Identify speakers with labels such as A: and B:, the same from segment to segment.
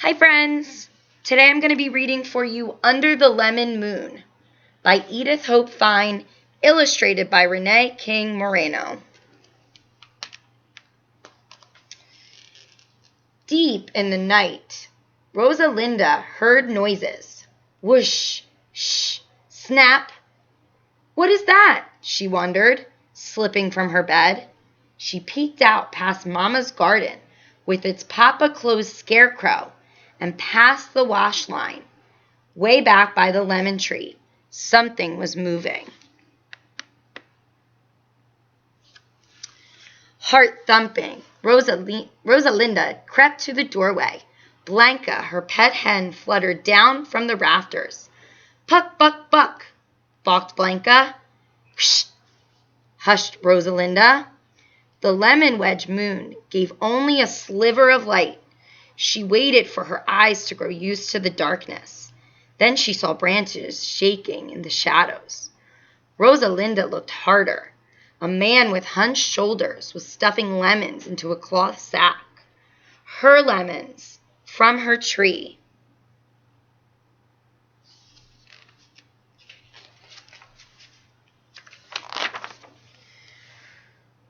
A: Hi friends! Today I'm going to be reading for you Under the Lemon Moon by Edith Hope Fine, illustrated by Renee King Moreno. Deep in the night, Rosalinda heard noises. Whoosh, shh, snap. What is that? She wondered, slipping from her bed. She peeked out past Mama's garden with its papa-closed scarecrow and past the wash line. Way back by the lemon tree, something was moving. Heart thumping, Rosalinda crept to the doorway. Blanca, her pet hen, fluttered down from the rafters. Puck, buck, buck, balked Blanca. Psst, hushed Rosalinda. The lemon wedge moon gave only a sliver of light. She waited for her eyes to grow used to the darkness. Then she saw branches shaking in the shadows. Rosalinda looked harder. A man with hunched shoulders was stuffing lemons into a cloth sack. Her lemons, from her tree.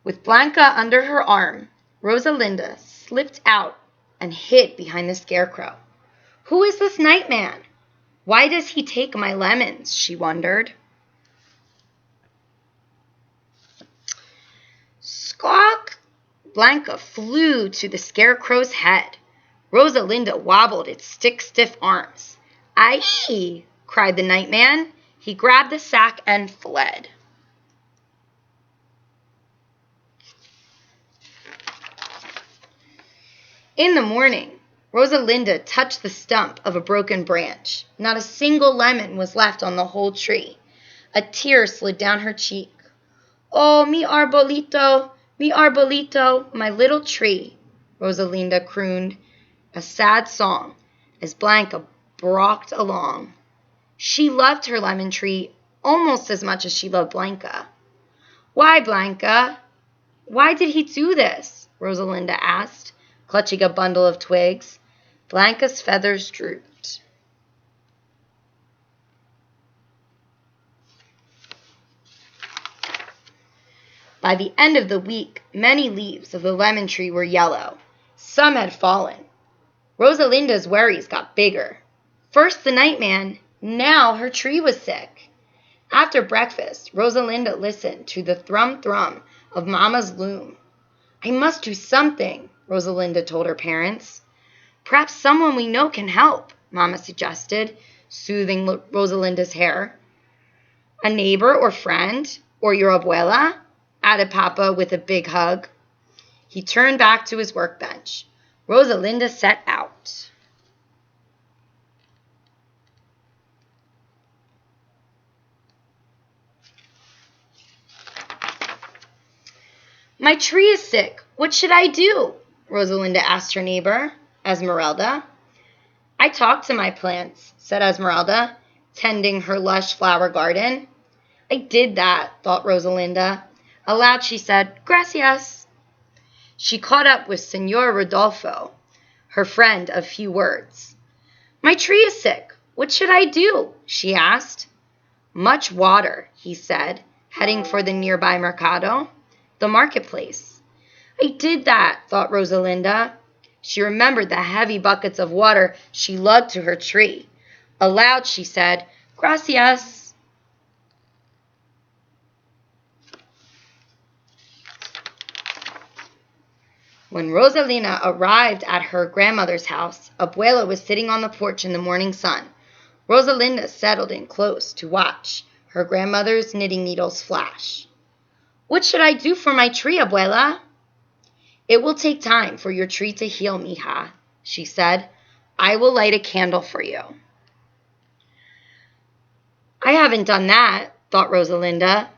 A: With Blanca under her arm, Rosalinda slipped out and hid behind the scarecrow. Who is this nightman? Why does he take my lemons? She wondered. Squawk! Blanca flew to the scarecrow's head. Rosalinda wobbled its stick-stiff arms. Aye! Cried the nightman. He grabbed the sack and fled. In the morning, Rosalinda touched the stump of a broken branch. Not a single lemon was left on the whole tree. A tear slid down her cheek. Oh, mi arbolito, my little tree, Rosalinda crooned a sad song as Blanca broughed along. She loved her lemon tree almost as much as she loved Blanca. Why, Blanca? Why did he do this? Rosalinda asked, clutching a bundle of twigs. Blanca's feathers drooped. By the end of the week, many leaves of the lemon tree were yellow. Some had fallen. Rosalinda's worries got bigger. First the nightman, now her tree was sick. After breakfast, Rosalinda listened to the thrum-thrum of Mama's loom. I must do something, Rosalinda told her parents. Perhaps someone we know can help, Mama suggested, soothing Rosalinda's hair. A neighbor or friend, or your abuela, added Papa with a big hug. He turned back to his workbench. Rosalinda set out. My tree is sick. What should I do? Rosalinda asked her neighbor, Esmeralda. I talk to my plants, said Esmeralda, tending her lush flower garden. I did that, thought Rosalinda. Aloud she said, Gracias. She caught up with Senor Rodolfo, her friend of few words. My tree is sick. What should I do? She asked. Much water, he said, heading for the nearby mercado, the marketplace. I did that, thought Rosalinda. She remembered the heavy buckets of water she lugged to her tree. Aloud she said, Gracias. When Rosalinda arrived at her grandmother's house, Abuela was sitting on the porch in the morning sun. Rosalinda settled in close to watch her grandmother's knitting needles flash. What should I do for my tree, Abuela? It will take time for your tree to heal, mija, she said. I will light a candle for you. I haven't done that, thought Rosalinda.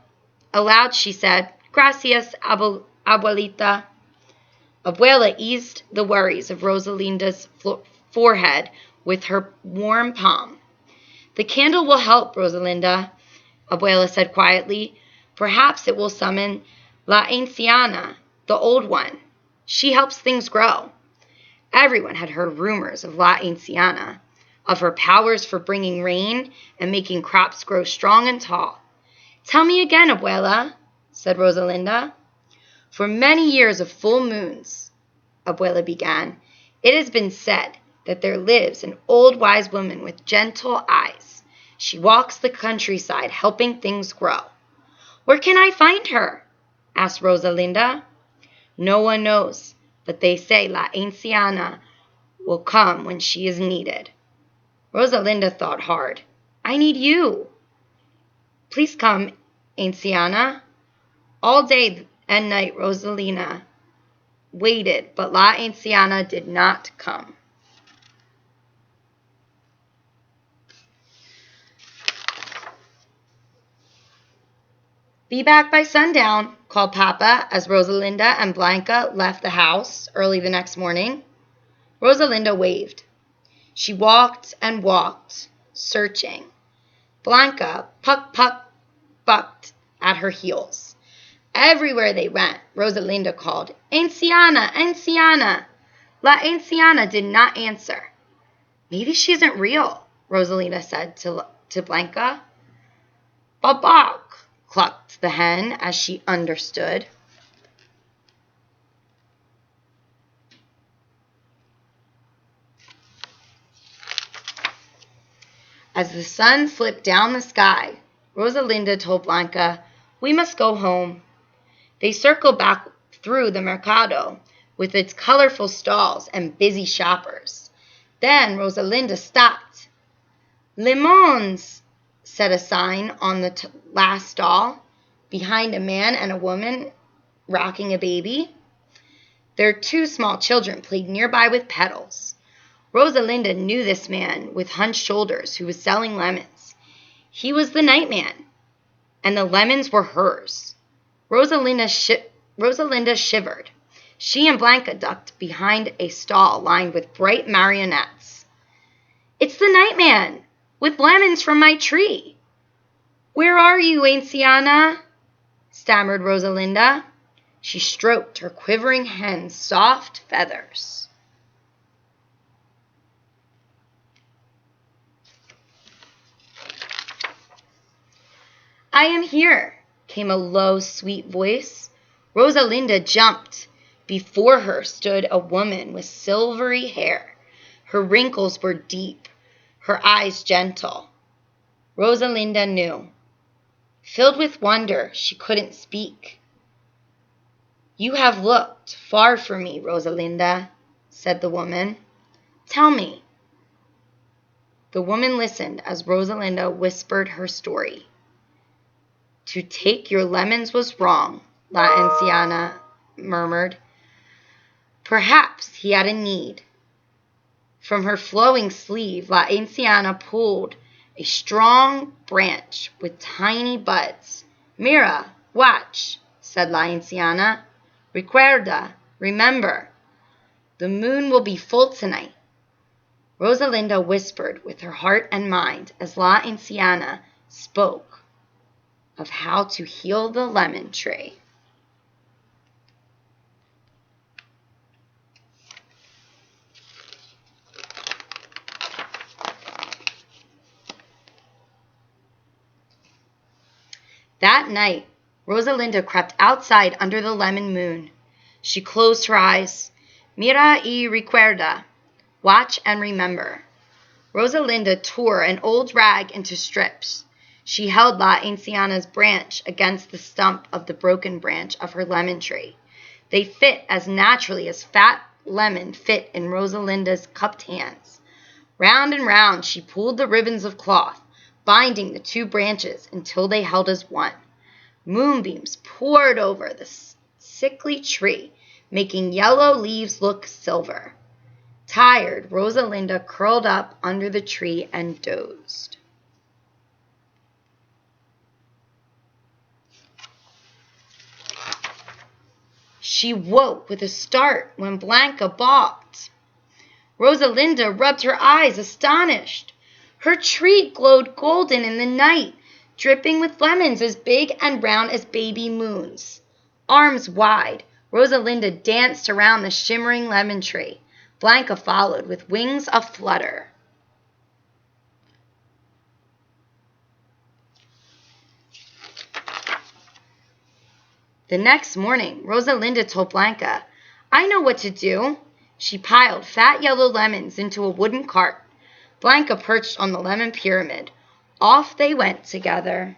A: Aloud she said, Gracias, abuelita. Abuela eased the worries of Rosalinda's forehead with her warm palm. The candle will help, Rosalinda, Abuela said quietly. Perhaps it will summon La Anciana, the old one. She helps things grow. Everyone had heard rumors of La Anciana, of her powers for bringing rain and making crops grow strong and tall. "Tell me again, Abuela," said Rosalinda. "For many years of full moons," Abuela began, "it has been said that there lives an old wise woman with gentle eyes. She walks the countryside helping things grow." "Where can I find her?" asked Rosalinda. "No one knows, but they say La Anciana will come when she is needed." Rosalinda thought hard. "I need you." "Please come, Anciana." All day and night Rosalinda waited, but La Anciana did not come. "Be back by sundown," called Papa as Rosalinda and Blanca left the house early the next morning. Rosalinda waved. She walked and walked, searching. Blanca bucked at her heels. Everywhere they went, Rosalinda called, "Anciana, Anciana!" La Anciana did not answer. "Maybe she isn't real," Rosalinda said to Blanca. "Babak," clucked the hen as she understood. As the sun slipped down the sky, Rosalinda told Blanca, "We must go home." They circled back through the mercado with its colorful stalls and busy shoppers. Then Rosalinda stopped. "Limons," said a sign on the last stall, behind a man and a woman rocking a baby. Their two small children played nearby with petals. Rosalinda knew this man with hunched shoulders who was selling lemons. He was the night man, and the lemons were hers. Rosalinda shivered. She and Blanca ducked behind a stall lined with bright marionettes. "It's the night man, with lemons from my tree." "Where are you, Anciana?" stammered Rosalinda. She stroked her quivering hen's soft feathers. "I am here," came a low, sweet voice. Rosalinda jumped. Before her stood a woman with silvery hair. Her wrinkles were deep, her eyes gentle. Rosalinda knew. Filled with wonder, she couldn't speak. "You have looked far for me, Rosalinda," said the woman. "Tell me." The woman listened as Rosalinda whispered her story. "To take your lemons was wrong," La Anciana murmured. "Perhaps he had a need." From her flowing sleeve, La Anciana pulled a strong branch with tiny buds. "Mira, watch," said La Anciana. "Recuerda, remember, the moon will be full tonight." Rosalinda whispered with her heart and mind as La Anciana spoke of how to heal the lemon tree. That night, Rosalinda crept outside under the lemon moon. She closed her eyes. "Mira y recuerda." Watch and remember. Rosalinda tore an old rag into strips. She held La Anciana's branch against the stump of the broken branch of her lemon tree. They fit as naturally as fat lemon fit in Rosalinda's cupped hands. Round and round she pulled the ribbons of cloth, binding the two branches until they held as one. Moonbeams poured over the sickly tree, making yellow leaves look silver. Tired, Rosalinda curled up under the tree and dozed. She woke with a start when Blanca balked. Rosalinda rubbed her eyes, astonished. Her tree glowed golden in the night, dripping with lemons as big and round as baby moons. Arms wide, Rosalinda danced around the shimmering lemon tree. Blanca followed with wings aflutter. The next morning, Rosalinda told Blanca, "I know what to do." She piled fat yellow lemons into a wooden cart. Blanca perched on the lemon pyramid. Off they went together.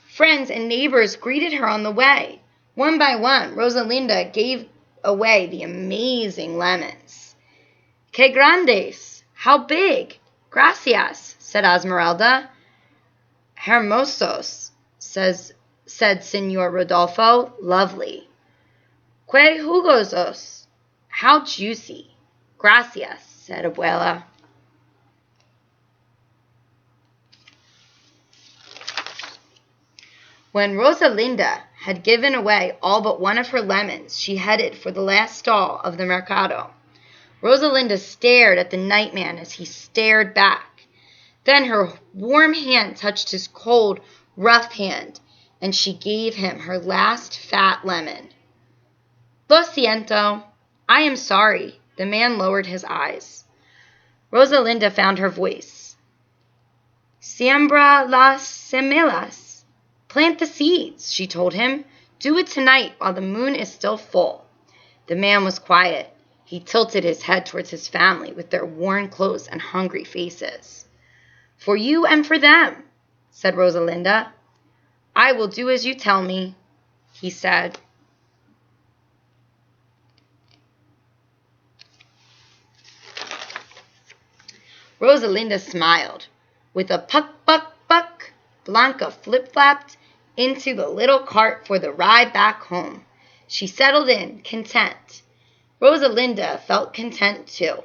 A: Friends and neighbors greeted her on the way. One by one, Rosalinda gave away the amazing lemons. "Que grandes! How big! Gracias," said Esmeralda. "Hermosos," said Senor Rodolfo. "Lovely." "Que jugosos! How juicy!" "Gracias," said Abuela. When Rosalinda had given away all but one of her lemons, she headed for the last stall of the mercado. Rosalinda stared at the nightman as he stared back. Then her warm hand touched his cold, rough hand, and she gave him her last fat lemon. "Lo siento. I am sorry." The man lowered his eyes. Rosalinda found her voice. "Siembra las semillas." "Plant the seeds," she told him. "Do it tonight while the moon is still full." The man was quiet. He tilted his head towards his family with their worn clothes and hungry faces. "For you and for them," said Rosalinda. "I will do as you tell me," he said. Rosalinda smiled. With a puck, buck, buck, Blanca flip-flapped into the little cart for the ride back home. She settled in, content. Rosalinda felt content too.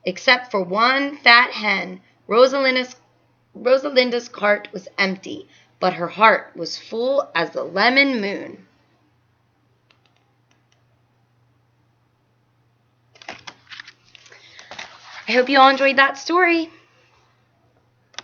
A: Except for one fat hen, Rosalinda's cart was empty, but her heart was full as the lemon moon. I hope you all enjoyed that story.